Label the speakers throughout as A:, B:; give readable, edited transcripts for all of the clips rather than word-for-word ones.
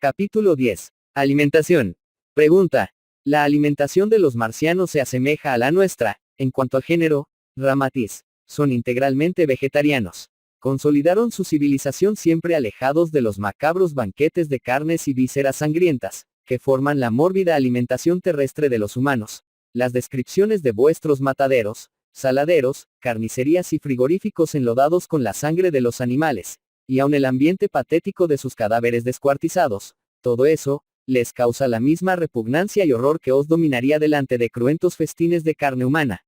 A: Capítulo 10. Alimentación. Pregunta. ¿La alimentación de los marcianos se asemeja a la nuestra? En cuanto al género, Ramatiz. Son integralmente vegetarianos. Consolidaron su civilización siempre alejados de los macabros banquetes de carnes y vísceras sangrientas, que forman la mórbida alimentación terrestre de los humanos. Las descripciones de vuestros mataderos, saladeros, carnicerías y frigoríficos enlodados con la sangre de los animales, y aun el ambiente patético de sus cadáveres descuartizados, todo eso, les causa la misma repugnancia y horror que os dominaría delante de cruentos festines de carne humana.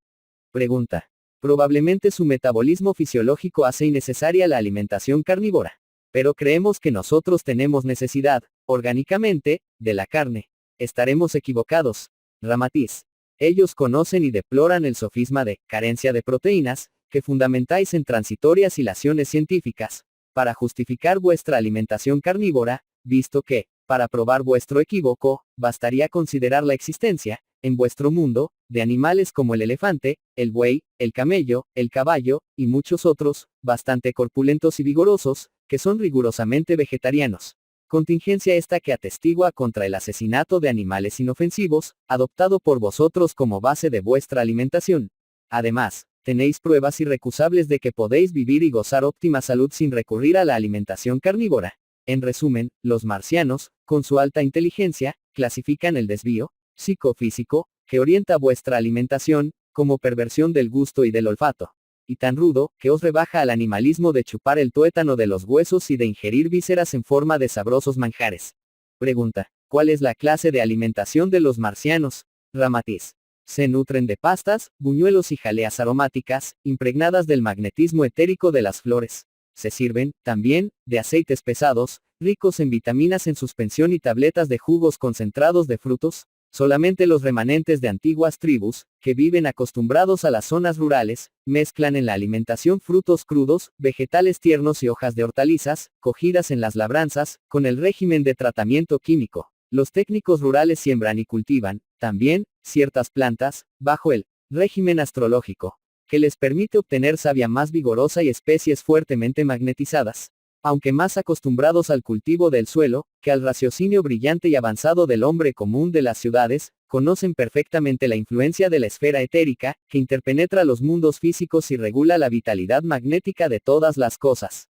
A: Pregunta. Probablemente su metabolismo fisiológico hace innecesaria la alimentación carnívora. Pero creemos que nosotros tenemos necesidad, orgánicamente, de la carne. Estaremos equivocados. Ramatiz. Ellos conocen y deploran el sofisma de carencia de proteínas, que fundamentáis en transitorias hilaciones científicas, para justificar vuestra alimentación carnívora, visto que, para probar vuestro equívoco, bastaría considerar la existencia, en vuestro mundo, de animales como el elefante, el buey, el camello, el caballo, y muchos otros, bastante corpulentos y vigorosos, que son rigurosamente vegetarianos. Contingencia esta que atestigua contra el asesinato de animales inofensivos, adoptado por vosotros como base de vuestra alimentación. Además, tenéis pruebas irrecusables de que podéis vivir y gozar óptima salud sin recurrir a la alimentación carnívora. En resumen, los marcianos, con su alta inteligencia, clasifican el desvío psicofísico, que orienta vuestra alimentación, como perversión del gusto y del olfato. Y tan rudo, que os rebaja al animalismo de chupar el tuétano de los huesos y de ingerir vísceras en forma de sabrosos manjares. Pregunta. ¿Cuál es la clase de alimentación de los marcianos? Ramatiz. Se nutren de pastas, buñuelos y jaleas aromáticas, impregnadas del magnetismo etérico de las flores. Se sirven, también, de aceites pesados, ricos en vitaminas en suspensión y tabletas de jugos concentrados de frutos. Solamente los remanentes de antiguas tribus, que viven acostumbrados a las zonas rurales, mezclan en la alimentación frutos crudos, vegetales tiernos y hojas de hortalizas, cogidas en las labranzas, con el régimen de tratamiento químico. Los técnicos rurales siembran y cultivan, también, ciertas plantas, bajo el régimen astrológico, que les permite obtener savia más vigorosa y especies fuertemente magnetizadas. Aunque más acostumbrados al cultivo del suelo, que al raciocinio brillante y avanzado del hombre común de las ciudades, conocen perfectamente la influencia de la esfera etérica, que interpenetra los mundos físicos y regula la vitalidad magnética de todas las cosas.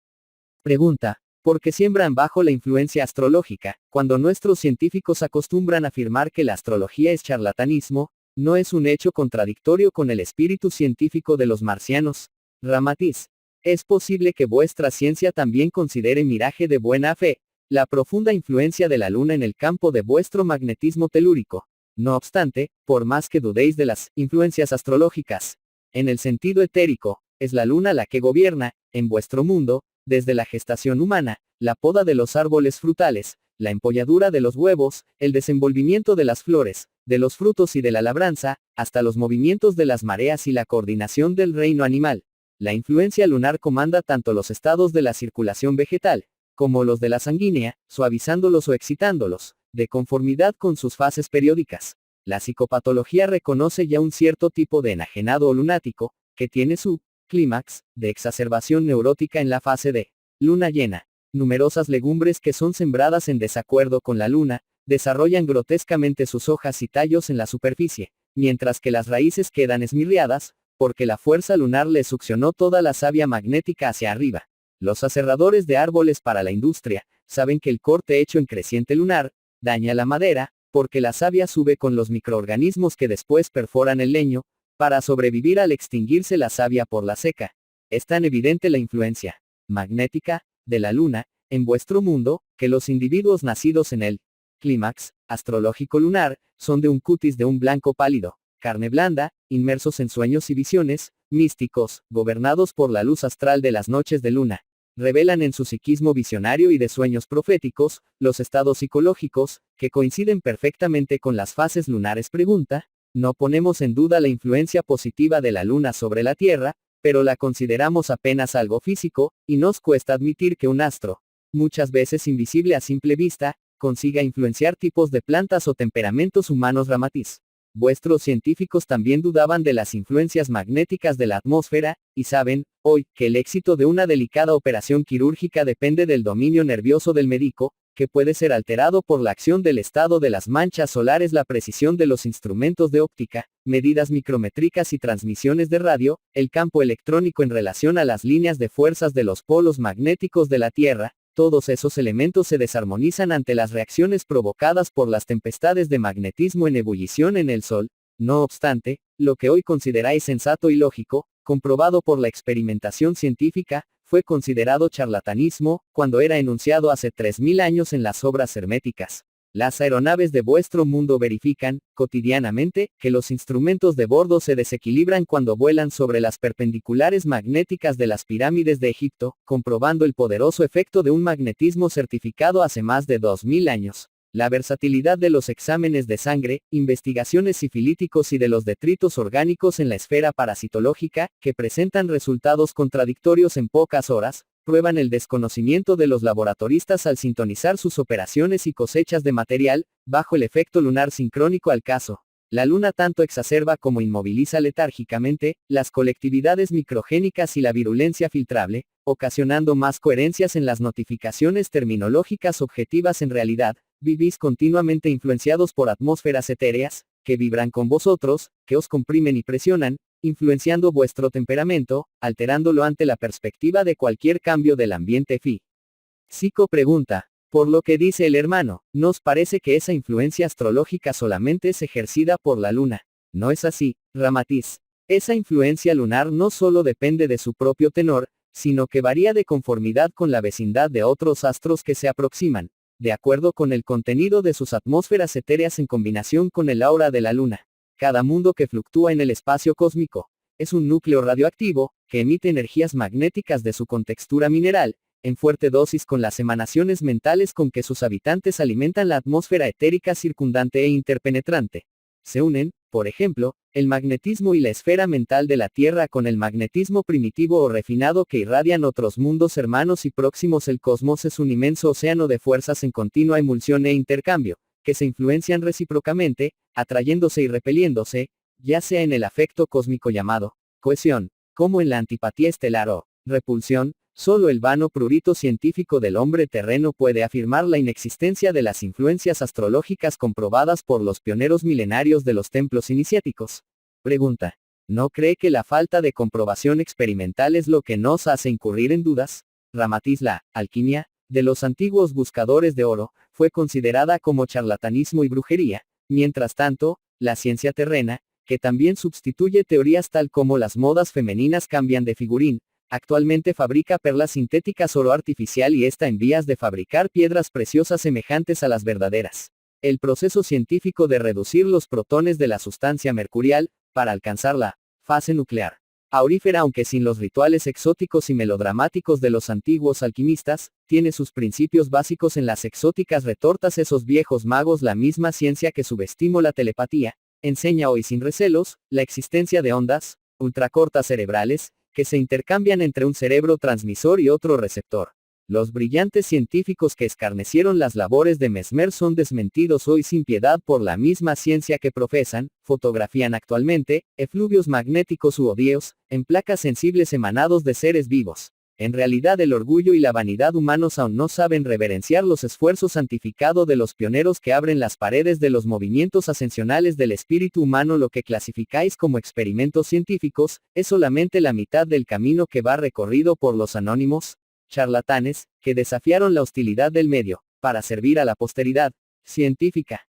A: Pregunta. ¿Por qué siembran bajo la influencia astrológica? Cuando nuestros científicos acostumbran a afirmar que la astrología es charlatanismo, ¿no es un hecho contradictorio con el espíritu científico de los marcianos? Ramatiz. Es posible que vuestra ciencia también considere miraje de buena fe, la profunda influencia de la luna en el campo de vuestro magnetismo telúrico. No obstante, por más que dudéis de las influencias astrológicas, en el sentido etérico, es la luna la que gobierna, en vuestro mundo, desde la gestación humana, la poda de los árboles frutales, la empolladura de los huevos, el desenvolvimiento de las flores, de los frutos y de la labranza, hasta los movimientos de las mareas y la coordinación del reino animal. La influencia lunar comanda tanto los estados de la circulación vegetal, como los de la sanguínea, suavizándolos o excitándolos, de conformidad con sus fases periódicas. La psicopatología reconoce ya un cierto tipo de enajenado o lunático, que tiene su clímax de exacerbación neurótica en la fase de luna llena. Numerosas legumbres que son sembradas en desacuerdo con la luna, desarrollan grotescamente sus hojas y tallos en la superficie, mientras que las raíces quedan esmirriadas, porque la fuerza lunar les succionó toda la savia magnética hacia arriba. Los aserradores de árboles para la industria, saben que el corte hecho en creciente lunar, daña la madera, porque la savia sube con los microorganismos que después perforan el leño, para sobrevivir al extinguirse la savia por la seca. Es tan evidente la influencia magnética de la luna en vuestro mundo, que los individuos nacidos en el clímax astrológico lunar, son de un cutis de un blanco pálido, carne blanda, inmersos en sueños y visiones, místicos, gobernados por la luz astral de las noches de luna. Revelan en su psiquismo visionario y de sueños proféticos, los estados psicológicos, que coinciden perfectamente con las fases lunares. Pregunta. No ponemos en duda la influencia positiva de la luna sobre la Tierra, pero la consideramos apenas algo físico, y nos cuesta admitir que un astro, muchas veces invisible a simple vista, consiga influenciar tipos de plantas o temperamentos humanos. Ramatiz. Vuestros científicos también dudaban de las influencias magnéticas de la atmósfera, y saben, hoy, que el éxito de una delicada operación quirúrgica depende del dominio nervioso del médico, que puede ser alterado por la acción del estado de las manchas solares, la precisión de los instrumentos de óptica, medidas micrométricas y transmisiones de radio, el campo electrónico en relación a las líneas de fuerzas de los polos magnéticos de la Tierra. Todos esos elementos se desarmonizan ante las reacciones provocadas por las tempestades de magnetismo en ebullición en el Sol. No obstante, lo que hoy consideráis sensato y lógico, comprobado por la experimentación científica, fue considerado charlatanismo, cuando era enunciado hace 3000 años en las obras herméticas. Las aeronaves de vuestro mundo verifican, cotidianamente, que los instrumentos de bordo se desequilibran cuando vuelan sobre las perpendiculares magnéticas de las pirámides de Egipto, comprobando el poderoso efecto de un magnetismo certificado hace más de 2000 años. La versatilidad de los exámenes de sangre, investigaciones sifilíticos y de los detritos orgánicos en la esfera parasitológica, que presentan resultados contradictorios en pocas horas, prueban el desconocimiento de los laboratoristas al sintonizar sus operaciones y cosechas de material, bajo el efecto lunar sincrónico al caso. La luna tanto exacerba como inmoviliza letárgicamente las colectividades microgénicas y la virulencia filtrable, ocasionando más coherencias en las notificaciones terminológicas objetivas. En realidad, vivís continuamente influenciados por atmósferas etéreas, que vibran con vosotros, que os comprimen y presionan, influenciando vuestro temperamento, alterándolo ante la perspectiva de cualquier cambio del ambiente físico. Pregunta. Por lo que dice el hermano, ¿nos parece que esa influencia astrológica solamente es ejercida por la luna? No es así, Ramatiz. Esa influencia lunar no solo depende de su propio tenor, sino que varía de conformidad con la vecindad de otros astros que se aproximan, de acuerdo con el contenido de sus atmósferas etéreas en combinación con el aura de la luna. Cada mundo que fluctúa en el espacio cósmico es un núcleo radioactivo, que emite energías magnéticas de su contextura mineral, en fuerte dosis con las emanaciones mentales con que sus habitantes alimentan la atmósfera etérica circundante e interpenetrante. Se unen, por ejemplo, el magnetismo y la esfera mental de la Tierra con el magnetismo primitivo o refinado que irradian otros mundos hermanos y próximos. El cosmos es un inmenso océano de fuerzas en continua emulsión e intercambio, que se influencian recíprocamente, atrayéndose y repeliéndose, ya sea en el afecto cósmico llamado cohesión, como en la antipatía estelar o repulsión. Solo el vano prurito científico del hombre terreno puede afirmar la inexistencia de las influencias astrológicas comprobadas por los pioneros milenarios de los templos iniciáticos. Pregunta. ¿No cree que la falta de comprobación experimental es lo que nos hace incurrir en dudas? Ramatiz. La alquimia de los antiguos buscadores de oro fue considerada como charlatanismo y brujería. Mientras tanto, la ciencia terrena, que también sustituye teorías tal como las modas femeninas cambian de figurín, actualmente fabrica perlas sintéticas, oro artificial y está en vías de fabricar piedras preciosas semejantes a las verdaderas. El proceso científico de reducir los protones de la sustancia mercurial, para alcanzar la fase nuclear aurífera, aunque sin los rituales exóticos y melodramáticos de los antiguos alquimistas, tiene sus principios básicos en las exóticas retortas. Esos viejos magos, la misma ciencia que subestimó la telepatía, enseña hoy sin recelos la existencia de ondas ultracortas cerebrales, que se intercambian entre un cerebro transmisor y otro receptor. Los brillantes científicos que escarnecieron las labores de Mesmer son desmentidos hoy sin piedad por la misma ciencia que profesan. Fotografían actualmente efluvios magnéticos u odios en placas sensibles emanados de seres vivos. En realidad el orgullo y la vanidad humanos aún no saben reverenciar los esfuerzos santificados de los pioneros que abren las paredes de los movimientos ascensionales del espíritu humano. Lo que clasificáis como experimentos científicos, es solamente la mitad del camino que va recorrido por los anónimos charlatanes, que desafiaron la hostilidad del medio, para servir a la posteridad científica.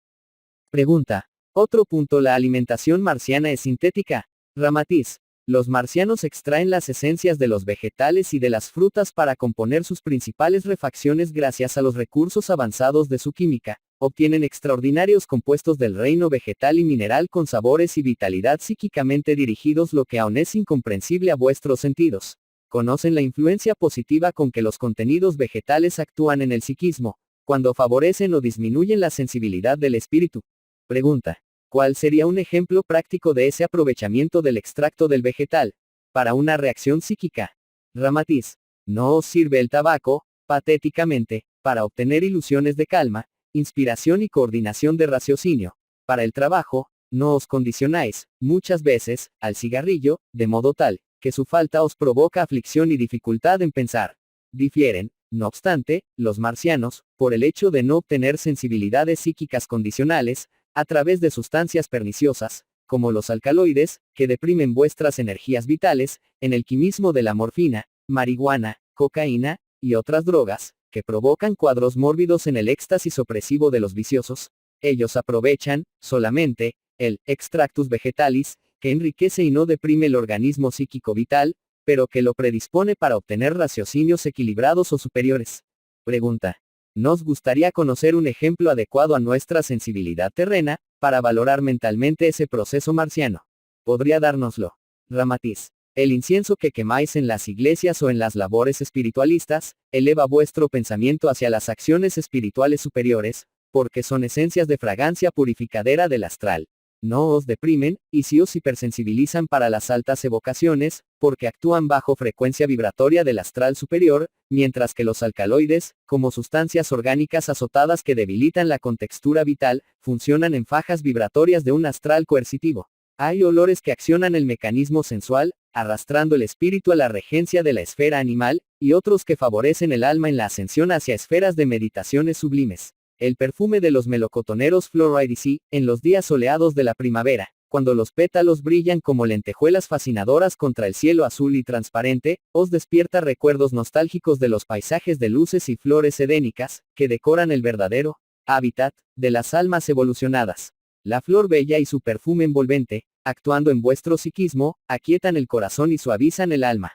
A: Pregunta. Otro punto. La alimentación marciana es sintética. Ramatiz. Los marcianos extraen las esencias de los vegetales y de las frutas para componer sus principales refacciones. Gracias a los recursos avanzados de su química, obtienen extraordinarios compuestos del reino vegetal y mineral con sabores y vitalidad psíquicamente dirigidos, lo que aún es incomprensible a vuestros sentidos. Conocen la influencia positiva con que los contenidos vegetales actúan en el psiquismo, cuando favorecen o disminuyen la sensibilidad del espíritu. Pregunta. ¿Cuál sería un ejemplo práctico de ese aprovechamiento del extracto del vegetal para una reacción psíquica? Ramatiz. ¿No os sirve el tabaco, patéticamente, para obtener ilusiones de calma, inspiración y coordinación de raciocinio? Para el trabajo, no os condicionáis, muchas veces, al cigarrillo, de modo tal que su falta os provoca aflicción y dificultad en pensar. Difieren No obstante, los marcianos, por el hecho de no obtener sensibilidades psíquicas condicionales, a través de sustancias perniciosas, como los alcaloides, que deprimen vuestras energías vitales, en el quimismo de la morfina, marihuana, cocaína, y otras drogas, que provocan cuadros mórbidos en el éxtasis opresivo de los viciosos, ellos aprovechan, solamente, el extractus vegetalis, que enriquece y no deprime el organismo psíquico vital, pero que lo predispone para obtener raciocinios equilibrados o superiores. Pregunta. ¿Nos gustaría conocer un ejemplo adecuado a nuestra sensibilidad terrena, para valorar mentalmente ese proceso marciano? ¿Podría dárnoslo? Ramatiz. El incienso que quemáis en las iglesias o en las labores espiritualistas, eleva vuestro pensamiento hacia las acciones espirituales superiores, porque son esencias de fragancia purificadera del astral. No os deprimen, y sí os hipersensibilizan para las altas evocaciones, porque actúan bajo frecuencia vibratoria del astral superior, mientras que los alcaloides, como sustancias orgánicas azotadas que debilitan la contextura vital, funcionan en fajas vibratorias de un astral coercitivo. Hay olores que accionan el mecanismo sensual, arrastrando el espíritu a la regencia de la esfera animal, y otros que favorecen el alma en la ascensión hacia esferas de meditaciones sublimes. El perfume de los melocotoneros Floridaceae, en los días soleados de la primavera, cuando los pétalos brillan como lentejuelas fascinadoras contra el cielo azul y transparente, os despierta recuerdos nostálgicos de los paisajes de luces y flores edénicas, que decoran el verdadero hábitat de las almas evolucionadas. La flor bella y su perfume envolvente, actuando en vuestro psiquismo, aquietan el corazón y suavizan el alma.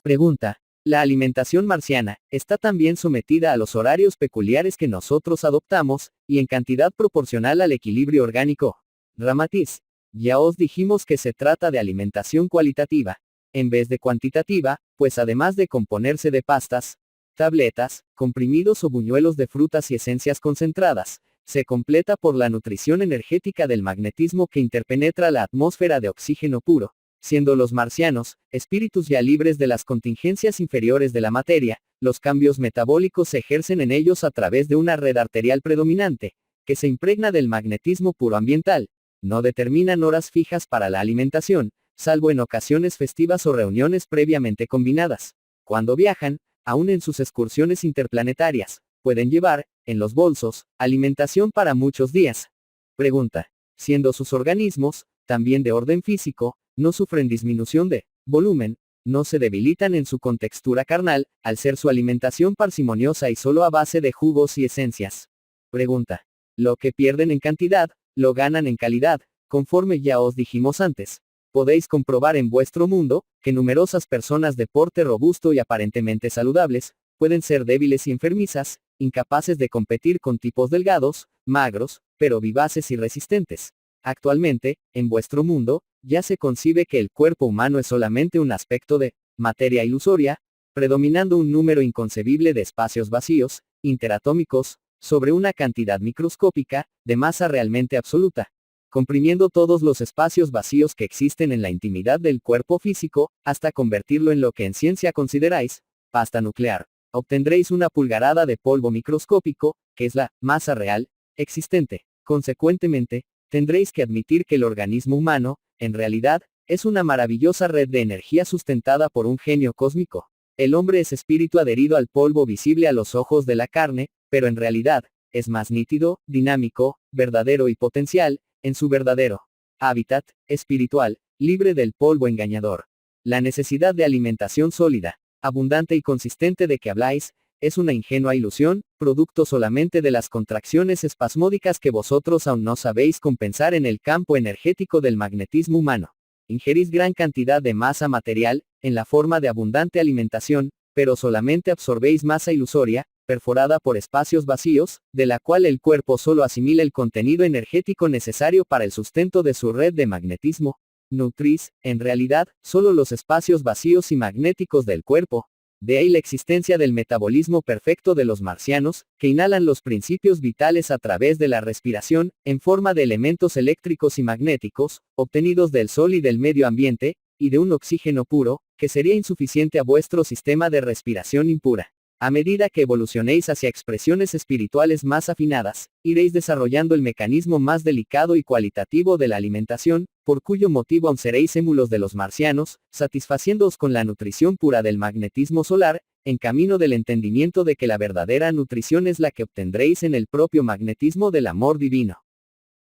A: Pregunta. La alimentación marciana, está también sometida a los horarios peculiares que nosotros adoptamos, y en cantidad proporcional al equilibrio orgánico. Ramatiz. Ya os dijimos que se trata de alimentación cualitativa, en vez de cuantitativa, pues además de componerse de pastas, tabletas, comprimidos o buñuelos de frutas y esencias concentradas, se completa por la nutrición energética del magnetismo que interpenetra la atmósfera de oxígeno puro. Siendo los marcianos, espíritus ya libres de las contingencias inferiores de la materia, los cambios metabólicos se ejercen en ellos a través de una red arterial predominante, que se impregna del magnetismo puro ambiental. No determinan horas fijas para la alimentación, salvo en ocasiones festivas o reuniones previamente combinadas. Cuando viajan, aún en sus excursiones interplanetarias, pueden llevar, en los bolsos, alimentación para muchos días. Pregunta. Siendo sus organismos, también de orden físico, no sufren disminución de volumen, no se debilitan en su contextura carnal, al ser su alimentación parsimoniosa y solo a base de jugos y esencias. Pregunta. Lo que pierden en cantidad, lo ganan en calidad, conforme ya os dijimos antes. Podéis comprobar en vuestro mundo, que numerosas personas de porte robusto y aparentemente saludables, pueden ser débiles y enfermizas, incapaces de competir con tipos delgados, magros, pero vivaces y resistentes. Actualmente, en vuestro mundo, ya se concibe que el cuerpo humano es solamente un aspecto de materia ilusoria, predominando un número inconcebible de espacios vacíos, interatómicos, sobre una cantidad microscópica, de masa realmente absoluta, comprimiendo todos los espacios vacíos que existen en la intimidad del cuerpo físico, hasta convertirlo en lo que en ciencia consideráis pasta nuclear. Obtendréis una pulgarada de polvo microscópico, que es la masa real existente. Consecuentemente, tendréis que admitir que el organismo humano, en realidad, es una maravillosa red de energía sustentada por un genio cósmico. El hombre es espíritu adherido al polvo visible a los ojos de la carne, pero en realidad, es más nítido, dinámico, verdadero y potencial, en su verdadero hábitat espiritual, libre del polvo engañador. La necesidad de alimentación sólida, abundante y consistente de que habláis, es una ingenua ilusión, producto solamente de las contracciones espasmódicas que vosotros aún no sabéis compensar en el campo energético del magnetismo humano. Ingerís gran cantidad de masa material, en la forma de abundante alimentación, pero solamente absorbéis masa ilusoria, perforada por espacios vacíos, de la cual el cuerpo solo asimila el contenido energético necesario para el sustento de su red de magnetismo. Nutrís, en realidad, solo los espacios vacíos y magnéticos del cuerpo. De ahí la existencia del metabolismo perfecto de los marcianos, que inhalan los principios vitales a través de la respiración, en forma de elementos eléctricos y magnéticos, obtenidos del sol y del medio ambiente, y de un oxígeno puro, que sería insuficiente a vuestro sistema de respiración impura. A medida que evolucionéis hacia expresiones espirituales más afinadas, iréis desarrollando el mecanismo más delicado y cualitativo de la alimentación, por cuyo motivo aún seréis émulos de los marcianos, satisfaciéndoos con la nutrición pura del magnetismo solar, en camino del entendimiento de que la verdadera nutrición es la que obtendréis en el propio magnetismo del amor divino.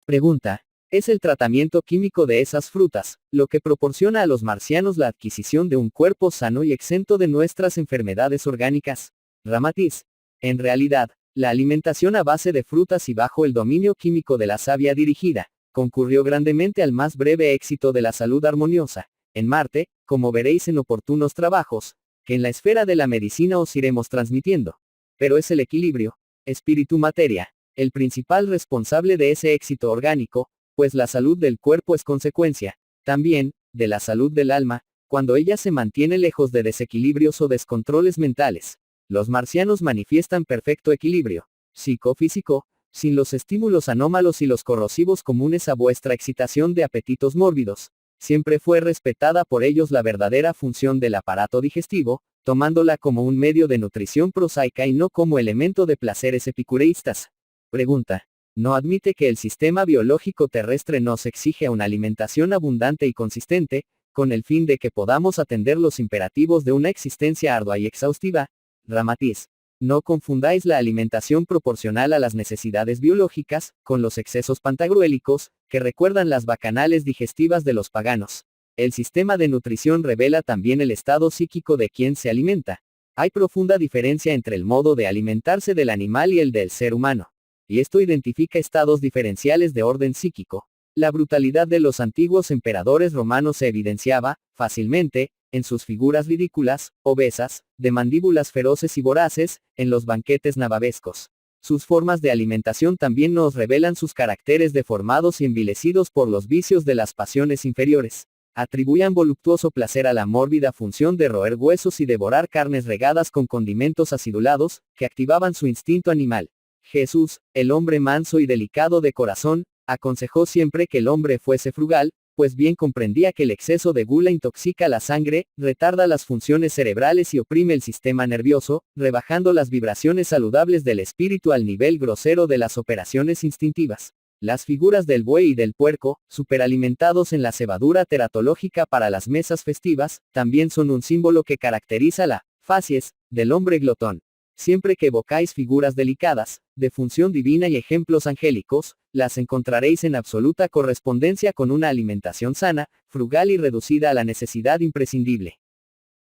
A: Pregunta. ¿Es el tratamiento químico de esas frutas, lo que proporciona a los marcianos la adquisición de un cuerpo sano y exento de nuestras enfermedades orgánicas? Ramatiz. En realidad, la alimentación a base de frutas y bajo el dominio químico de la savia dirigida, concurrió grandemente al más breve éxito de la salud armoniosa, en Marte, como veréis en oportunos trabajos, que en la esfera de la medicina os iremos transmitiendo. Pero es el equilibrio, espíritu-materia, el principal responsable de ese éxito orgánico, pues la salud del cuerpo es consecuencia, también, de la salud del alma, cuando ella se mantiene lejos de desequilibrios o descontroles mentales. Los marcianos manifiestan perfecto equilibrio, psicofísico, sin los estímulos anómalos y los corrosivos comunes a vuestra excitación de apetitos mórbidos. Siempre fue respetada por ellos la verdadera función del aparato digestivo, tomándola como un medio de nutrición prosaica y no como elemento de placeres epicureístas. Pregunta. ¿No admite que el sistema biológico terrestre nos exige una alimentación abundante y consistente, con el fin de que podamos atender los imperativos de una existencia ardua y exhaustiva? Ramatiz. No confundáis la alimentación proporcional a las necesidades biológicas, con los excesos pantagruélicos, que recuerdan las bacanales digestivas de los paganos. El sistema de nutrición revela también el estado psíquico de quien se alimenta. Hay profunda diferencia entre el modo de alimentarse del animal y el del ser humano. Y esto identifica estados diferenciales de orden psíquico. La brutalidad de los antiguos emperadores romanos se evidenciaba, fácilmente, en sus figuras ridículas, obesas, de mandíbulas feroces y voraces, en los banquetes nababescos. Sus formas de alimentación también nos revelan sus caracteres deformados y envilecidos por los vicios de las pasiones inferiores. Atribuían voluptuoso placer a la mórbida función de roer huesos y devorar carnes regadas con condimentos acidulados, que activaban su instinto animal. Jesús, el hombre manso y delicado de corazón, aconsejó siempre que el hombre fuese frugal, pues bien comprendía que el exceso de gula intoxica la sangre, retarda las funciones cerebrales y oprime el sistema nervioso, rebajando las vibraciones saludables del espíritu al nivel grosero de las operaciones instintivas. Las figuras del buey y del puerco, superalimentados en la cebadura teratológica para las mesas festivas, también son un símbolo que caracteriza la facies del hombre glotón. Siempre que evocáis figuras delicadas, de función divina y ejemplos angélicos, las encontraréis en absoluta correspondencia con una alimentación sana, frugal y reducida a la necesidad imprescindible.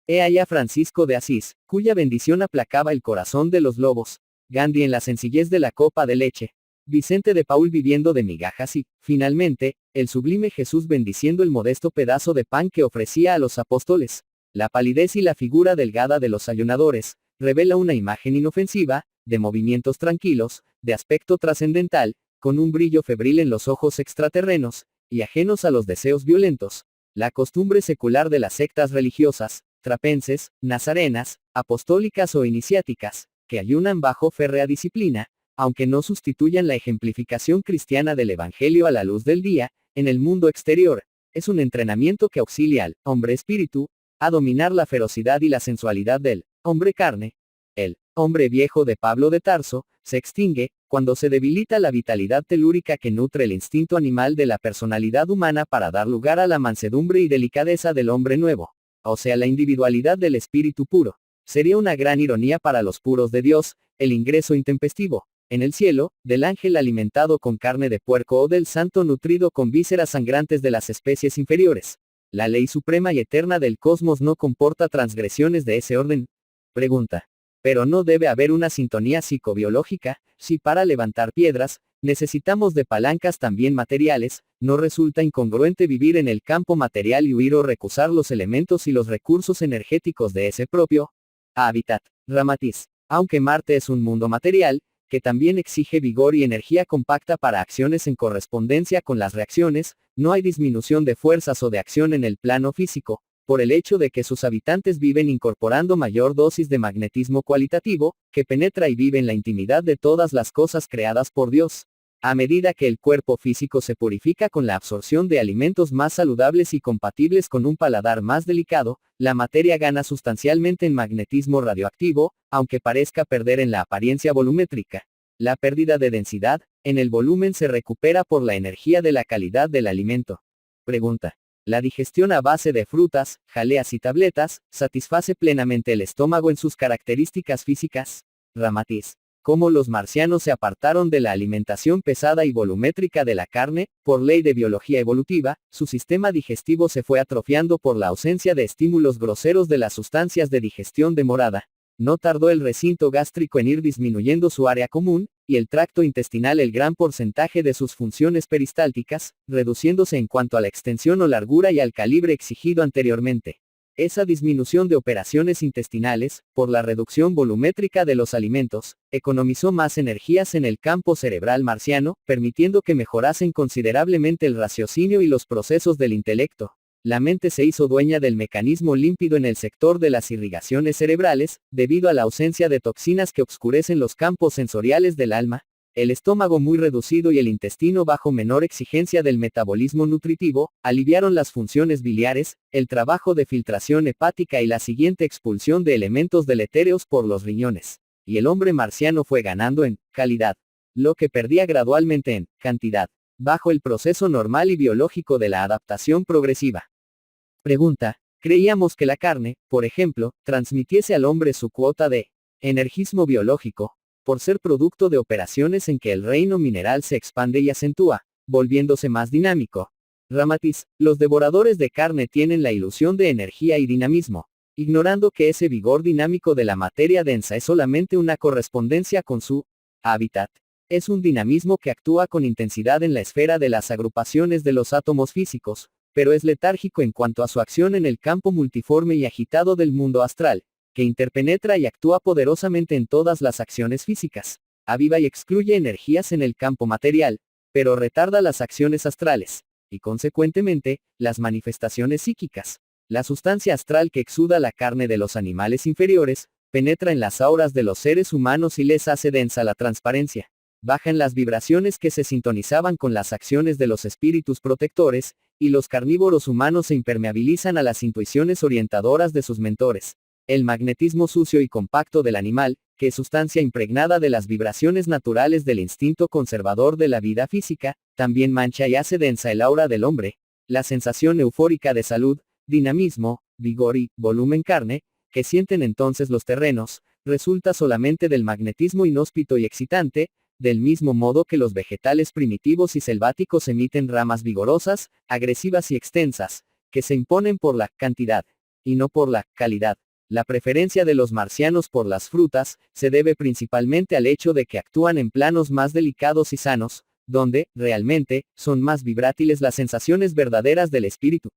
A: He allá Francisco de Asís, cuya bendición aplacaba el corazón de los lobos, Gandhi en la sencillez de la copa de leche, Vicente de Paul viviendo de migajas y, finalmente, el sublime Jesús bendiciendo el modesto pedazo de pan que ofrecía a los apóstoles. La palidez y la figura delgada de los ayunadores, revela una imagen inofensiva, de movimientos tranquilos, de aspecto trascendental, con un brillo febril en los ojos extraterrenos, y ajenos a los deseos violentos. La costumbre secular de las sectas religiosas, trapenses, nazarenas, apostólicas o iniciáticas, que ayunan bajo férrea disciplina, aunque no sustituyan la ejemplificación cristiana del Evangelio a la luz del día, en el mundo exterior, es un entrenamiento que auxilia al hombre espíritu, a dominar la ferocidad y la sensualidad del hombre carne. El hombre viejo de Pablo de Tarso se extingue cuando se debilita la vitalidad telúrica que nutre el instinto animal de la personalidad humana para dar lugar a la mansedumbre y delicadeza del hombre nuevo, o sea, la individualidad del espíritu puro. Sería una gran ironía para los puros de Dios, el ingreso intempestivo, en el cielo, del ángel alimentado con carne de puerco o del santo nutrido con vísceras sangrantes de las especies inferiores. La ley suprema y eterna del cosmos no comporta transgresiones de ese orden. Pregunta. Pero no debe haber una sintonía psicobiológica, si para levantar piedras, necesitamos de palancas también materiales, ¿no resulta incongruente vivir en el campo material y huir o recusar los elementos y los recursos energéticos de ese propio hábitat? Ramatiz. Aunque Marte es un mundo material, que también exige vigor y energía compacta para acciones en correspondencia con las reacciones, no hay disminución de fuerzas o de acción en el plano físico, por el hecho de que sus habitantes viven incorporando mayor dosis de magnetismo cualitativo, que penetra y vive en la intimidad de todas las cosas creadas por Dios. A medida que el cuerpo físico se purifica con la absorción de alimentos más saludables y compatibles con un paladar más delicado, la materia gana sustancialmente en magnetismo radioactivo, aunque parezca perder en la apariencia volumétrica. La pérdida de densidad, en el volumen se recupera por la energía de la calidad del alimento. Pregunta. La digestión a base de frutas, jaleas y tabletas, satisface plenamente el estómago en sus características físicas. Ramatiz. Cómo los marcianos se apartaron de la alimentación pesada y volumétrica de la carne, por ley de biología evolutiva, su sistema digestivo se fue atrofiando por la ausencia de estímulos groseros de las sustancias de digestión demorada. No tardó el recinto gástrico en ir disminuyendo su área común, y el tracto intestinal el gran porcentaje de sus funciones peristálticas, reduciéndose en cuanto a la extensión o largura y al calibre exigido anteriormente. Esa disminución de operaciones intestinales, por la reducción volumétrica de los alimentos, economizó más energías en el campo cerebral marciano, permitiendo que mejorasen considerablemente el raciocinio y los procesos del intelecto. La mente se hizo dueña del mecanismo límpido en el sector de las irrigaciones cerebrales, debido a la ausencia de toxinas que obscurecen los campos sensoriales del alma. El estómago muy reducido y el intestino bajo menor exigencia del metabolismo nutritivo, aliviaron las funciones biliares, el trabajo de filtración hepática y la siguiente expulsión de elementos deletéreos por los riñones. Y el hombre marciano fue ganando en calidad, lo que perdía gradualmente en cantidad, bajo el proceso normal y biológico de la adaptación progresiva. Pregunta: creíamos que la carne, por ejemplo, transmitiese al hombre su cuota de energismo biológico, por ser producto de operaciones en que el reino mineral se expande y acentúa, volviéndose más dinámico. Ramatiz. Los devoradores de carne tienen la ilusión de energía y dinamismo, ignorando que ese vigor dinámico de la materia densa es solamente una correspondencia con su hábitat. Es un dinamismo que actúa con intensidad en la esfera de las agrupaciones de los átomos físicos, pero es letárgico en cuanto a su acción en el campo multiforme y agitado del mundo astral, que interpenetra y actúa poderosamente en todas las acciones físicas, aviva y excluye energías en el campo material, pero retarda las acciones astrales, y consecuentemente, las manifestaciones psíquicas. La sustancia astral que exuda la carne de los animales inferiores, penetra en las auras de los seres humanos y les hace densa la transparencia. Bajan las vibraciones que se sintonizaban con las acciones de los espíritus protectores, y los carnívoros humanos se impermeabilizan a las intuiciones orientadoras de sus mentores. El magnetismo sucio y compacto del animal, que es sustancia impregnada de las vibraciones naturales del instinto conservador de la vida física, también mancha y hace densa el aura del hombre. La sensación eufórica de salud, dinamismo, vigor y volumen carne, que sienten entonces los terrenos, resulta solamente del magnetismo inhóspito y excitante, del mismo modo que los vegetales primitivos y selváticos emiten ramas vigorosas, agresivas y extensas, que se imponen por la cantidad, y no por la calidad. La preferencia de los marcianos por las frutas, se debe principalmente al hecho de que actúan en planos más delicados y sanos, donde, realmente, son más vibrátiles las sensaciones verdaderas del espíritu.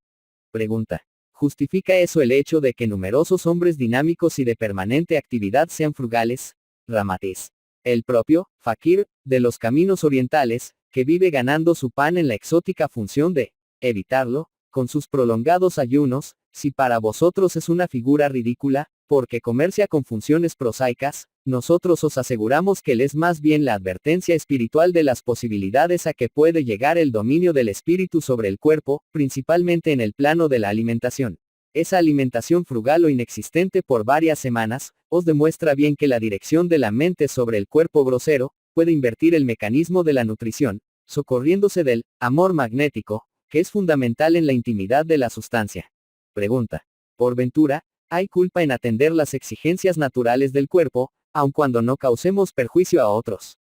A: Pregunta: ¿justifica eso el hecho de que numerosos hombres dinámicos y de permanente actividad sean frugales? Ramatiz. El propio fakir de los caminos orientales, que vive ganando su pan en la exótica función de evitarlo, con sus prolongados ayunos, si para vosotros es una figura ridícula, porque comercia con funciones prosaicas, nosotros os aseguramos que él es más bien la advertencia espiritual de las posibilidades a que puede llegar el dominio del espíritu sobre el cuerpo, principalmente en el plano de la alimentación. Esa alimentación frugal o inexistente por varias semanas, os demuestra bien que la dirección de la mente sobre el cuerpo grosero, puede invertir el mecanismo de la nutrición, socorriéndose del amor magnético, que es fundamental en la intimidad de la sustancia. Pregunta: por ventura, ¿hay culpa en atender las exigencias naturales del cuerpo, aun cuando no causemos perjuicio a otros?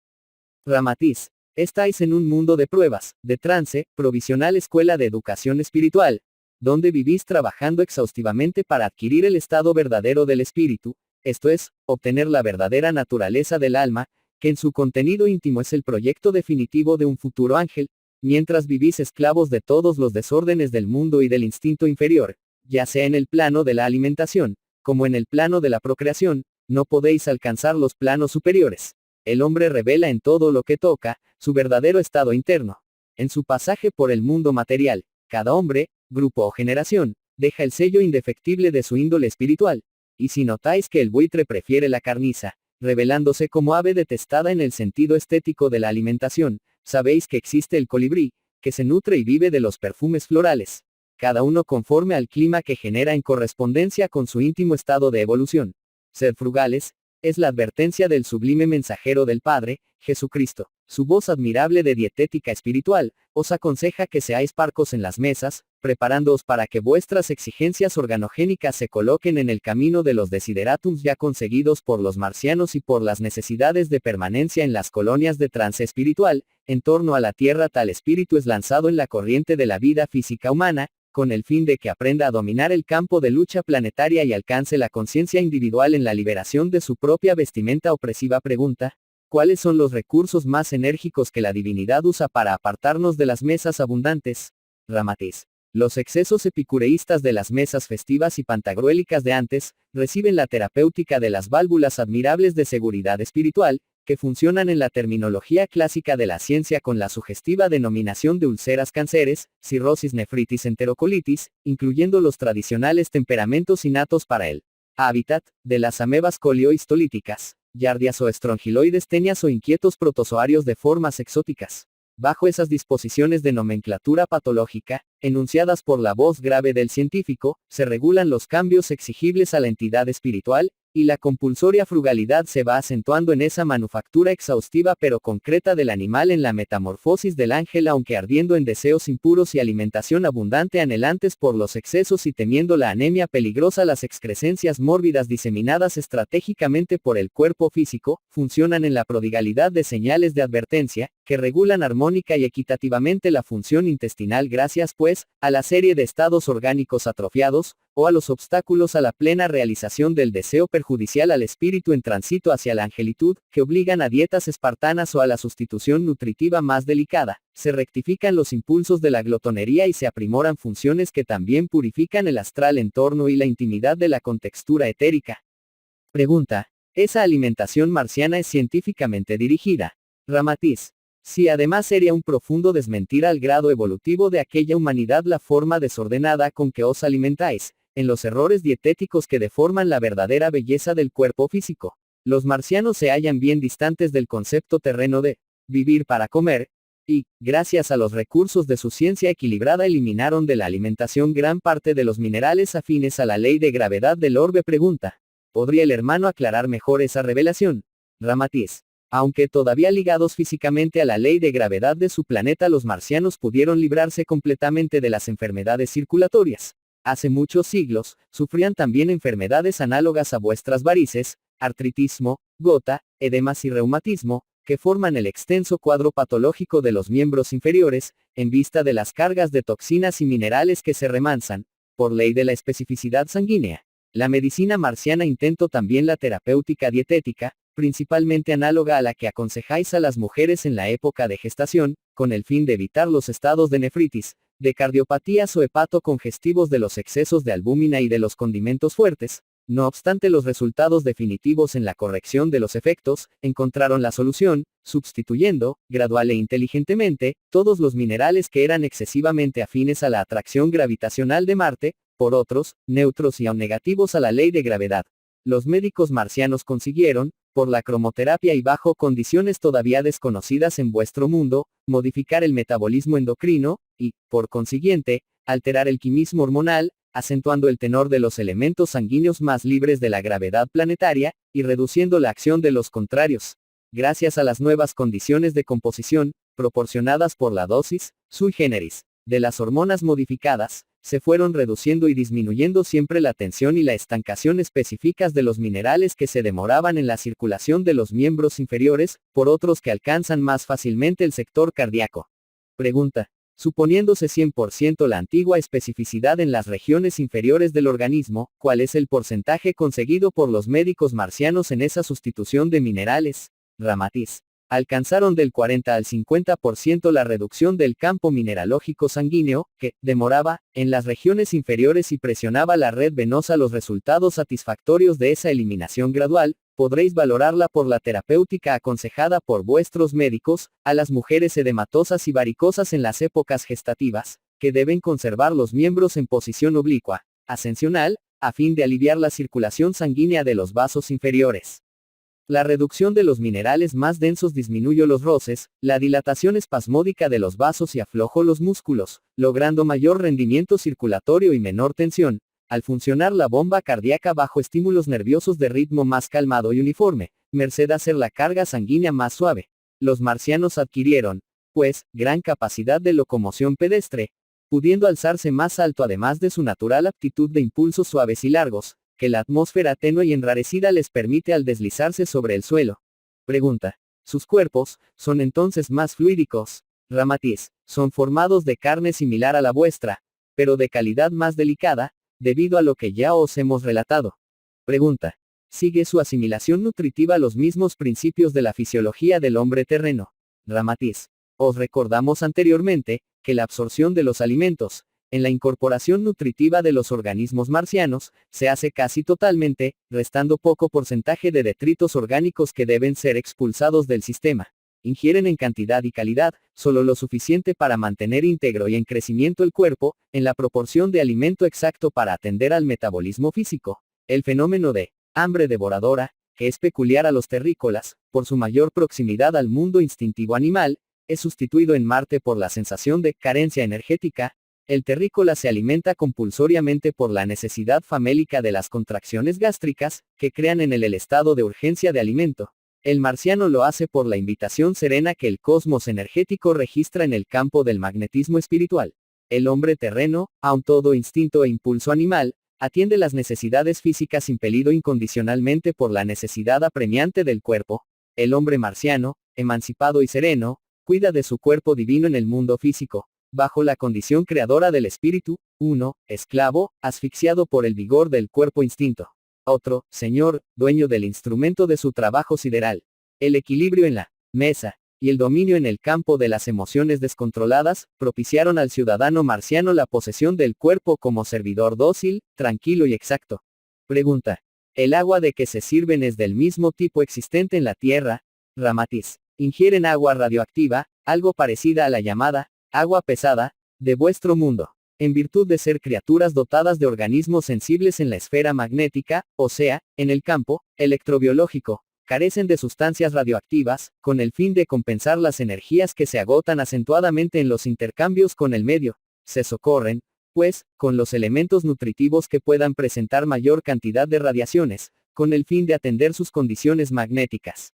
A: Ramatiz. Estáis en un mundo de pruebas, de trance, provisional escuela de educación espiritual, donde vivís trabajando exhaustivamente para adquirir el estado verdadero del espíritu, esto es, obtener la verdadera naturaleza del alma, que en su contenido íntimo es el proyecto definitivo de un futuro ángel, mientras vivís esclavos de todos los desórdenes del mundo y del instinto inferior, ya sea en el plano de la alimentación, como en el plano de la procreación, no podéis alcanzar los planos superiores. El hombre revela en todo lo que toca, su verdadero estado interno. En su pasaje por el mundo material, cada hombre, grupo o generación, deja el sello indefectible de su índole espiritual. Y si notáis que el buitre prefiere la carniza, revelándose como ave detestada en el sentido estético de la alimentación, sabéis que existe el colibrí, que se nutre y vive de los perfumes florales, cada uno conforme al clima que genera en correspondencia con su íntimo estado de evolución. Sed frugales, Es la advertencia del sublime mensajero del Padre, Jesucristo. Su voz admirable de dietética espiritual, os aconseja que seáis parcos en las mesas, preparándoos para que vuestras exigencias organogénicas se coloquen en el camino de los desideratums ya conseguidos por los marcianos y por las necesidades de permanencia en las colonias de trance espiritual. En torno a la Tierra tal espíritu es lanzado en la corriente de la vida física humana, con el fin de que aprenda a dominar el campo de lucha planetaria y alcance la conciencia individual en la liberación de su propia vestimenta opresiva. Pregunta: ¿cuáles son los recursos más enérgicos que la divinidad usa para apartarnos de las mesas abundantes? Ramatiz. Los excesos epicureístas de las mesas festivas y pantagruélicas de antes, reciben la terapéutica de las válvulas admirables de seguridad espiritual, que funcionan en la terminología clásica de la ciencia con la sugestiva denominación de úlceras cánceres, cirrosis, nefritis, enterocolitis, incluyendo los tradicionales temperamentos innatos para el hábitat de las amebas coliohistolíticas, yardias o estrongiloides tenias o inquietos protozoarios de formas exóticas. Bajo esas disposiciones de nomenclatura patológica, enunciadas por la voz grave del científico, se regulan los cambios exigibles a la entidad espiritual, y la compulsoria frugalidad se va acentuando en esa manufactura exhaustiva pero concreta del animal en la metamorfosis del ángel, aunque ardiendo en deseos impuros y alimentación abundante anhelantes por los excesos y temiendo la anemia peligrosa. Las excrescencias mórbidas diseminadas estratégicamente por el cuerpo físico, funcionan en la prodigalidad de señales de advertencia, que regulan armónica y equitativamente la función intestinal gracias pues, a la serie de estados orgánicos atrofiados, o a los obstáculos a la plena realización del deseo perjudicial al espíritu en tránsito hacia la angelitud, que obligan a dietas espartanas o a la sustitución nutritiva más delicada. Se rectifican los impulsos de la glotonería y se aprimoran funciones que también purifican el astral entorno y la intimidad de la contextura etérica. Pregunta: ¿esa alimentación marciana es científicamente dirigida? Ramatiz. Si además sería un profundo desmentir al grado evolutivo de aquella humanidad la forma desordenada con que os alimentáis, en los errores dietéticos que deforman la verdadera belleza del cuerpo físico. Los marcianos se hallan bien distantes del concepto terreno de vivir para comer, y, gracias a los recursos de su ciencia equilibrada, eliminaron de la alimentación gran parte de los minerales afines a la ley de gravedad del orbe. Pregunta: ¿podría el hermano aclarar mejor esa revelación? Ramatiz. Aunque todavía ligados físicamente a la ley de gravedad de su planeta, los marcianos pudieron librarse completamente de las enfermedades circulatorias. Hace muchos siglos, sufrían también enfermedades análogas a vuestras varices, artritismo, gota, edemas y reumatismo, que forman el extenso cuadro patológico de los miembros inferiores, en vista de las cargas de toxinas y minerales que se remansan, por ley de la especificidad sanguínea. La medicina marciana intentó también la terapéutica dietética, principalmente análoga a la que aconsejáis a las mujeres en la época de gestación, con el fin de evitar los estados de nefritis, de cardiopatías o hepatocongestivos de los excesos de albúmina y de los condimentos fuertes. No obstante, los resultados definitivos en la corrección de los efectos, encontraron la solución, sustituyendo, gradual e inteligentemente, todos los minerales que eran excesivamente afines a la atracción gravitacional de Marte, por otros, neutros y aun negativos a la ley de gravedad. Los médicos marcianos consiguieron, por la cromoterapia y bajo condiciones todavía desconocidas en vuestro mundo, modificar el metabolismo endocrino, y, por consiguiente, alterar el quimismo hormonal, acentuando el tenor de los elementos sanguíneos más libres de la gravedad planetaria, y reduciendo la acción de los contrarios. Gracias a las nuevas condiciones de composición, proporcionadas por la dosis, sui generis, de las hormonas modificadas, se fueron reduciendo y disminuyendo siempre la tensión y la estancación específicas de los minerales que se demoraban en la circulación de los miembros inferiores, por otros que alcanzan más fácilmente el sector cardíaco. Pregunta: suponiéndose 100% la antigua especificidad en las regiones inferiores del organismo, ¿cuál es el porcentaje conseguido por los médicos marcianos en esa sustitución de minerales? Ramatiz. Alcanzaron del 40 al 50% la reducción del campo mineralógico sanguíneo, que, demoraba, en las regiones inferiores y presionaba la red venosa. Los resultados satisfactorios de esa eliminación gradual, podréis valorarla por la terapéutica aconsejada por vuestros médicos, a las mujeres edematosas y varicosas en las épocas gestativas, que deben conservar los miembros en posición oblicua, ascensional, a fin de aliviar la circulación sanguínea de los vasos inferiores. La reducción de los minerales más densos disminuyó los roces, la dilatación espasmódica de los vasos y aflojó los músculos, logrando mayor rendimiento circulatorio y menor tensión. al funcionar la bomba cardíaca bajo estímulos nerviosos de ritmo más calmado y uniforme, merced a hacer la carga sanguínea más suave. Los marcianos adquirieron, pues, gran capacidad de locomoción pedestre, pudiendo alzarse más alto además de su natural aptitud de impulsos suaves y largos, que la atmósfera tenue y enrarecida les permite al deslizarse sobre el suelo. Pregunta. ¿Sus cuerpos son entonces más fluídicos? Ramatiz. Son formados de carne similar a la vuestra, pero de calidad más delicada, debido a lo que ya os hemos relatado. Pregunta. ¿Sigue su asimilación nutritiva los mismos principios de la fisiología del hombre terreno? Ramatiz. Os recordamos anteriormente, que la absorción de los alimentos, en la incorporación nutritiva de los organismos marcianos, se hace casi totalmente, restando poco porcentaje de detritos orgánicos que deben ser expulsados del sistema. Ingieren en cantidad y calidad, solo lo suficiente para mantener íntegro y en crecimiento el cuerpo, en la proporción de alimento exacto para atender al metabolismo físico. El fenómeno de hambre devoradora, que es peculiar a los terrícolas, por su mayor proximidad al mundo instintivo animal, es sustituido en Marte por la sensación de carencia energética. El terrícola se alimenta compulsoriamente por la necesidad famélica de las contracciones gástricas, que crean en él el estado de urgencia de alimento. El marciano lo hace por la invitación serena que el cosmos energético registra en el campo del magnetismo espiritual. El hombre terreno, aun todo instinto e impulso animal, atiende las necesidades físicas impelido incondicionalmente por la necesidad apremiante del cuerpo. El hombre marciano, emancipado y sereno, cuida de su cuerpo divino en el mundo físico, bajo la condición creadora del espíritu. Uno, esclavo, asfixiado por el vigor del cuerpo instinto. Otro, señor, dueño del instrumento de su trabajo sideral. El equilibrio en la mesa, y el dominio en el campo de las emociones descontroladas, propiciaron al ciudadano marciano la posesión del cuerpo como servidor dócil, tranquilo y exacto. Pregunta. ¿El agua de que se sirven es del mismo tipo existente en la Tierra? Ramatiz. Ingieren agua radioactiva, algo parecida a la llamada agua pesada, de vuestro mundo, en virtud de ser criaturas dotadas de organismos sensibles en la esfera magnética, o sea, en el campo electrobiológico, carecen de sustancias radioactivas, con el fin de compensar las energías que se agotan acentuadamente en los intercambios con el medio. Se socorren, pues, con los elementos nutritivos que puedan presentar mayor cantidad de radiaciones, con el fin de atender sus condiciones magnéticas.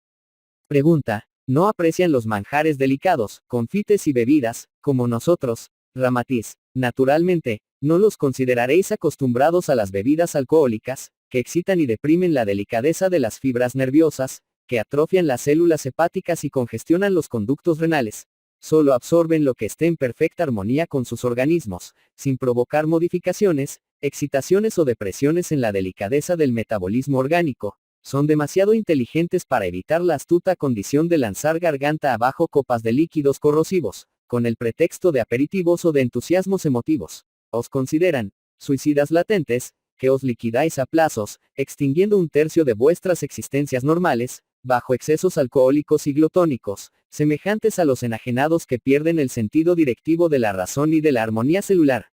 A: Pregunta. ¿No aprecian los manjares delicados, confites y bebidas, como nosotros? Ramatiz. Naturalmente, no los consideraréis acostumbrados a las bebidas alcohólicas, que excitan y deprimen la delicadeza de las fibras nerviosas, que atrofian las células hepáticas y congestionan los conductos renales. Solo absorben lo que esté en perfecta armonía con sus organismos, sin provocar modificaciones, excitaciones o depresiones en la delicadeza del metabolismo orgánico. Son demasiado inteligentes para evitar la astuta condición de lanzar garganta abajo copas de líquidos corrosivos, con el pretexto de aperitivos o de entusiasmos emotivos. Os consideran suicidas latentes, que os liquidáis a plazos, extinguiendo un tercio de vuestras existencias normales, bajo excesos alcohólicos y glotónicos, semejantes a los enajenados que pierden el sentido directivo de la razón y de la armonía celular.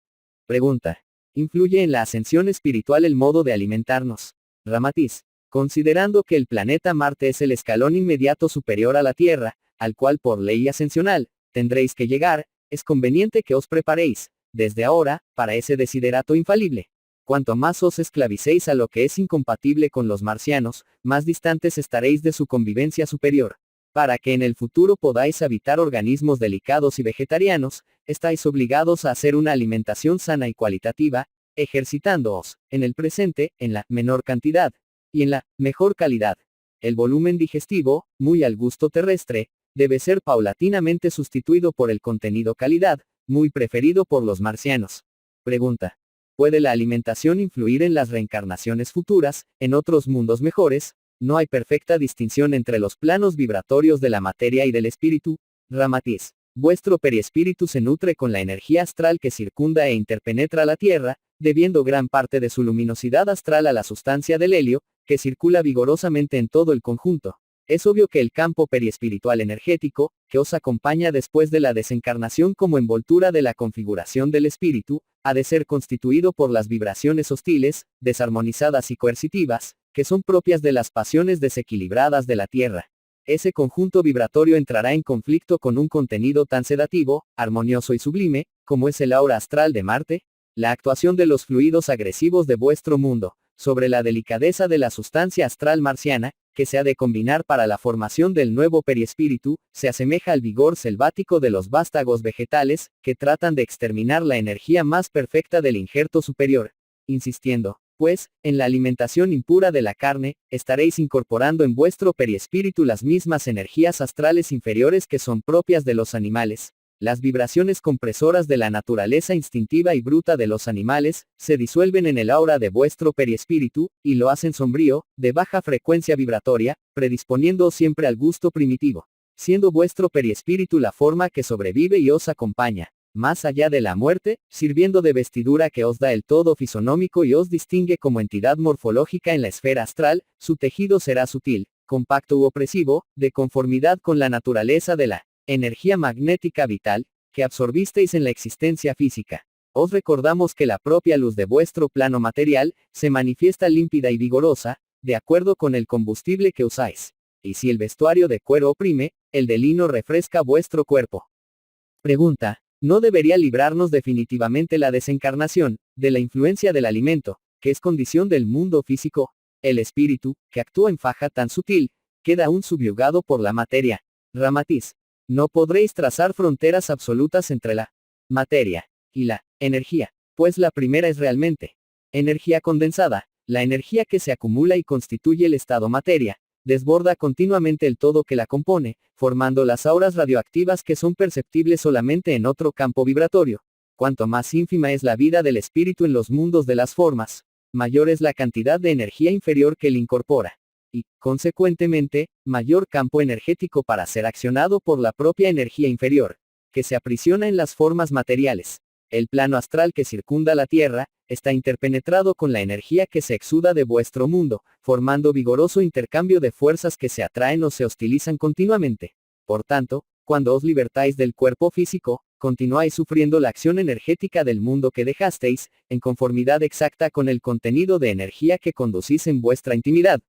A: Pregunta. ¿Influye en la ascensión espiritual el modo de alimentarnos? Ramatiz. Considerando que el planeta Marte es el escalón inmediato superior a la Tierra, al cual por ley ascensional, tendréis que llegar, es conveniente que os preparéis, desde ahora, para ese desiderato infalible. Cuanto más os esclavicéis a lo que es incompatible con los marcianos, más distantes estaréis de su convivencia superior. Para que en el futuro podáis habitar organismos delicados y vegetarianos, estáis obligados a hacer una alimentación sana y cualitativa, ejercitándoos, en el presente, en la menor cantidad, y en la mejor calidad. El volumen digestivo, muy al gusto terrestre, debe ser paulatinamente sustituido por el contenido calidad, muy preferido por los marcianos. Pregunta. ¿Puede la alimentación influir en las reencarnaciones futuras, en otros mundos mejores? ¿No hay perfecta distinción entre los planos vibratorios de la materia y del espíritu? Ramatiz. Vuestro periespíritu se nutre con la energía astral que circunda e interpenetra la Tierra, debiendo gran parte de su luminosidad astral a la sustancia del helio, que circula vigorosamente en todo el conjunto. Es obvio que el campo periespiritual energético, que os acompaña después de la desencarnación como envoltura de la configuración del espíritu, ha de ser constituido por las vibraciones hostiles, desarmonizadas y coercitivas, que son propias de las pasiones desequilibradas de la Tierra. Ese conjunto vibratorio entrará en conflicto con un contenido tan sedativo, armonioso y sublime, como es el aura astral de Marte. La actuación de los fluidos agresivos de vuestro mundo, sobre la delicadeza de la sustancia astral marciana, que se ha de combinar para la formación del nuevo periespíritu, se asemeja al vigor selvático de los vástagos vegetales, que tratan de exterminar la energía más perfecta del injerto superior. Insistiendo, pues, en la alimentación impura de la carne, estaréis incorporando en vuestro periespíritu las mismas energías astrales inferiores que son propias de los animales. Las vibraciones compresoras de la naturaleza instintiva y bruta de los animales, se disuelven en el aura de vuestro periespíritu, y lo hacen sombrío, de baja frecuencia vibratoria, predisponiendo siempre al gusto primitivo. Siendo vuestro periespíritu la forma que sobrevive y os acompaña, más allá de la muerte, sirviendo de vestidura que os da el todo fisonómico y os distingue como entidad morfológica en la esfera astral, su tejido será sutil, compacto u opresivo, de conformidad con la naturaleza de la energía magnética vital, que absorbisteis en la existencia física. Os recordamos que la propia luz de vuestro plano material, se manifiesta límpida y vigorosa, de acuerdo con el combustible que usáis. Y si el vestuario de cuero oprime, el de lino refresca vuestro cuerpo. Pregunta, ¿no debería librarnos definitivamente la desencarnación, de la influencia del alimento, que es condición del mundo físico? El espíritu, que actúa en faja tan sutil, queda aún subyugado por la materia. Ramatiz. No podréis trazar fronteras absolutas entre la materia y la energía, pues la primera es realmente energía condensada, la energía que se acumula y constituye el estado materia, desborda continuamente el todo que la compone, formando las auras radioactivas que son perceptibles solamente en otro campo vibratorio. Cuanto más ínfima es la vida del espíritu en los mundos de las formas, mayor es la cantidad de energía inferior que le incorpora. Y, consecuentemente, mayor campo energético para ser accionado por la propia energía inferior, que se aprisiona en las formas materiales. El plano astral que circunda la Tierra, está interpenetrado con la energía que se exuda de vuestro mundo, formando vigoroso intercambio de fuerzas que se atraen o se hostilizan continuamente. Por tanto, cuando os libertáis del cuerpo físico, continuáis sufriendo la acción energética del mundo que dejasteis, en conformidad exacta con el contenido de energía que conducís en vuestra intimidad.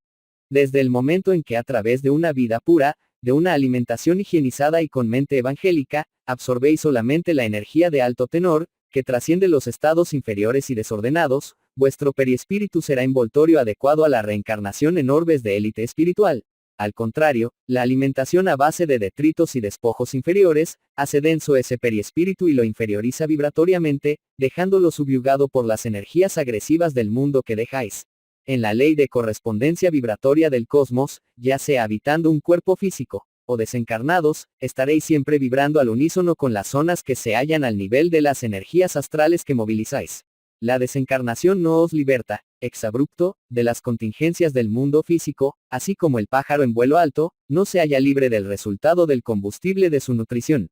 A: Desde el momento en que a través de una vida pura, de una alimentación higienizada y con mente evangélica, absorbéis solamente la energía de alto tenor, que trasciende los estados inferiores y desordenados, vuestro periespíritu será envoltorio adecuado a la reencarnación en orbes de élite espiritual. Al contrario, la alimentación a base de detritos y despojos inferiores, hace denso ese periespíritu y lo inferioriza vibratoriamente, dejándolo subyugado por las energías agresivas del mundo que dejáis. En la ley de correspondencia vibratoria del cosmos, ya sea habitando un cuerpo físico, o desencarnados, estaréis siempre vibrando al unísono con las zonas que se hallan al nivel de las energías astrales que movilizáis. La desencarnación no os liberta, ex abrupto, de las contingencias del mundo físico, así como el pájaro en vuelo alto, no se halla libre del resultado del combustible de su nutrición.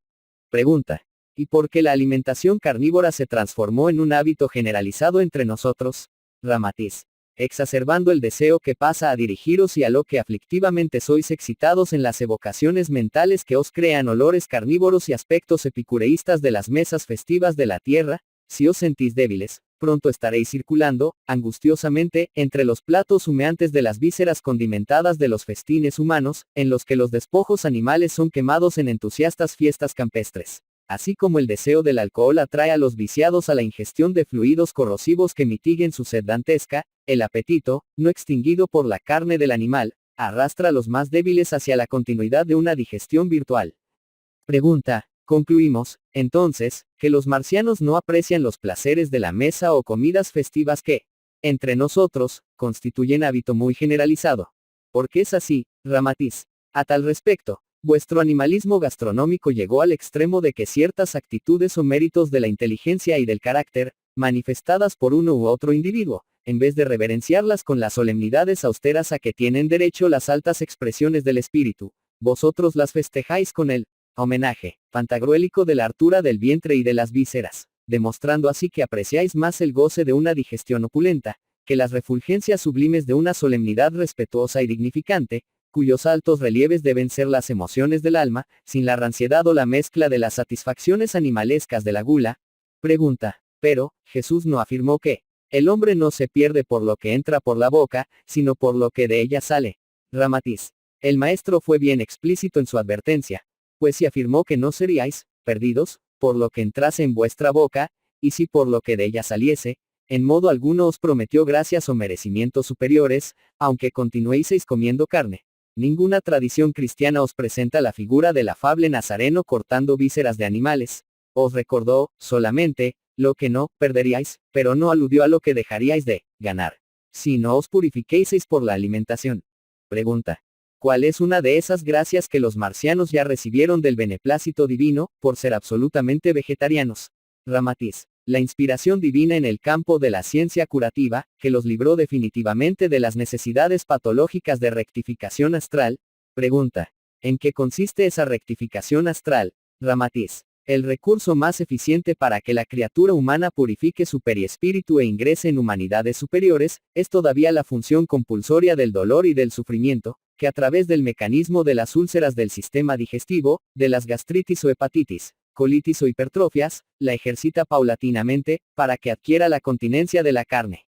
A: Pregunta. ¿Y por qué la alimentación carnívora se transformó en un hábito generalizado entre nosotros? Ramatiz. Exacerbando el deseo que pasa a dirigiros y a lo que aflictivamente sois excitados en las evocaciones mentales que os crean olores carnívoros y aspectos epicureístas de las mesas festivas de la tierra, si os sentís débiles, pronto estaréis circulando, angustiosamente, entre los platos humeantes de las vísceras condimentadas de los festines humanos, en los que los despojos animales son quemados en entusiastas fiestas campestres. Así como el deseo del alcohol atrae a los viciados a la ingestión de fluidos corrosivos que mitiguen su sed dantesca, el apetito, no extinguido por la carne del animal, arrastra a los más débiles hacia la continuidad de una digestión virtual. Pregunta. Concluimos, entonces, que los marcianos no aprecian los placeres de la mesa o comidas festivas que, entre nosotros, constituyen hábito muy generalizado. ¿Por qué es así, Ramatiz? A tal respecto, vuestro animalismo gastronómico llegó al extremo de que ciertas actitudes o méritos de la inteligencia y del carácter, manifestadas por uno u otro individuo, en vez de reverenciarlas con las solemnidades austeras a que tienen derecho las altas expresiones del espíritu, vosotros las festejáis con el homenaje pantagruélico de la hartura del vientre y de las vísceras, demostrando así que apreciáis más el goce de una digestión opulenta, que las refulgencias sublimes de una solemnidad respetuosa y dignificante, cuyos altos relieves deben ser las emociones del alma, sin la ranciedad o la mezcla de las satisfacciones animalescas de la gula. Pregunta. Pero, Jesús no afirmó que el hombre no se pierde por lo que entra por la boca, sino por lo que de ella sale. Ramatiz. El maestro fue bien explícito en su advertencia, pues si afirmó que no seríais perdidos por lo que entrase en vuestra boca, y si por lo que de ella saliese, en modo alguno os prometió gracias o merecimientos superiores, aunque continuéis comiendo carne. Ninguna tradición cristiana os presenta la figura del afable Nazareno cortando vísceras de animales. Os recordó, solamente, lo que no perderíais, pero no aludió a lo que dejaríais de ganar. Si no os purifiquéis por la alimentación. Pregunta. ¿Cuál es una de esas gracias que los marcianos ya recibieron del beneplácito divino, por ser absolutamente vegetarianos? Ramatiz. La inspiración divina en el campo de la ciencia curativa, que los libró definitivamente de las necesidades patológicas de rectificación astral. Pregunta. ¿En qué consiste esa rectificación astral? Ramatiz. El recurso más eficiente para que la criatura humana purifique su periespíritu e ingrese en humanidades superiores, es todavía la función compulsoria del dolor y del sufrimiento, que a través del mecanismo de las úlceras del sistema digestivo, de las gastritis o hepatitis, colitis o hipertrofias, la ejercita paulatinamente, para que adquiera la continencia de la carne.